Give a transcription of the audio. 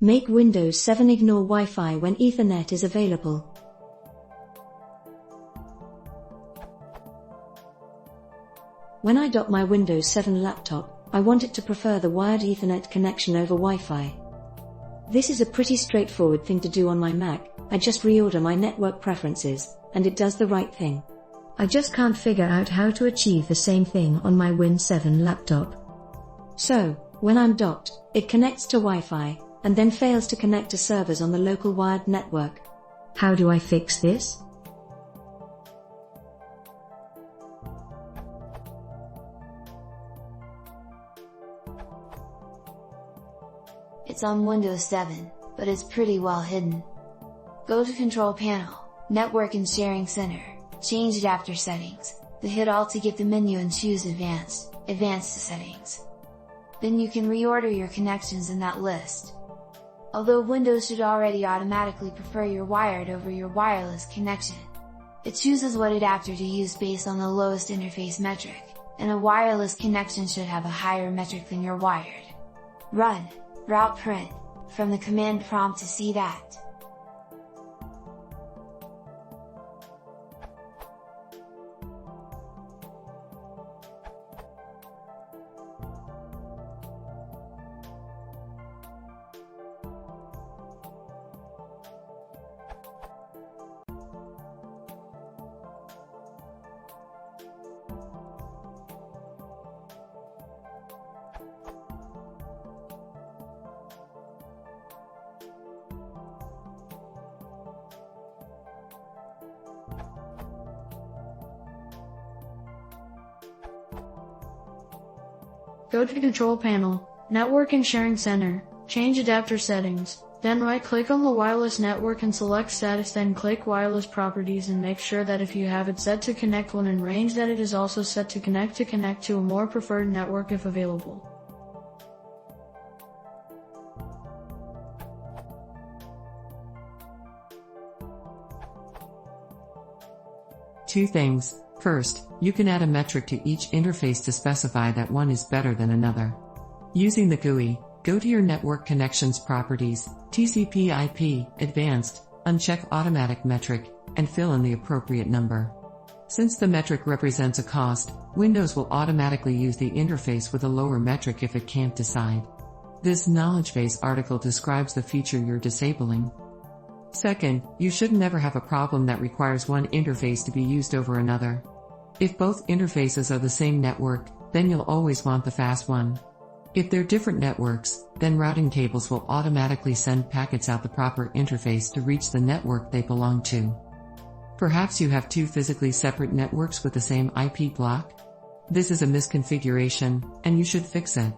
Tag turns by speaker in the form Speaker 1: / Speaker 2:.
Speaker 1: Make Windows 7 ignore Wi-Fi when Ethernet is available. When I dock my Windows 7 laptop, I want it to prefer the wired Ethernet connection over Wi-Fi. This is a pretty straightforward thing to do on my Mac. I just reorder my network preferences, and it does the right thing. I just can't figure out how to achieve the same thing on my Win 7 laptop. So, when I'm docked, it connects to Wi-Fi, and then fails to connect to servers on the local wired network. How do I fix this?
Speaker 2: It's on Windows 7, but it's pretty well hidden. Go to Control Panel, Network and Sharing Center, change Adapter Settings, then hit Alt to get the menu and choose Advanced Settings. Then you can reorder your connections in that list. Although Windows should already automatically prefer your wired over your wireless connection, it chooses what adapter to use based on the lowest interface metric, and a wireless connection should have a higher metric than your wired. Run route print from the command prompt to see that.
Speaker 3: Go to Control Panel, Network and Sharing Center, change Adapter Settings, then right-click on the wireless network and select Status, then click Wireless Properties and make sure that if you have it set to connect when in range that it is also set to connect to a more preferred network if available.
Speaker 4: Two things. First, you can add a metric to each interface to specify that one is better than another. Using the GUI, go to your Network Connections Properties, TCP/IP, Advanced, uncheck Automatic Metric, and fill in the appropriate number. Since the metric represents a cost, Windows will automatically use the interface with a lower metric if it can't decide. This knowledge base article describes the feature you're disabling. Second, you should never have a problem that requires one interface to be used over another. If both interfaces are the same network, then you'll always want the fast one. If they're different networks, then routing tables will automatically send packets out the proper interface to reach the network they belong to. Perhaps you have two physically separate networks with the same IP block? This is a misconfiguration, and you should fix it.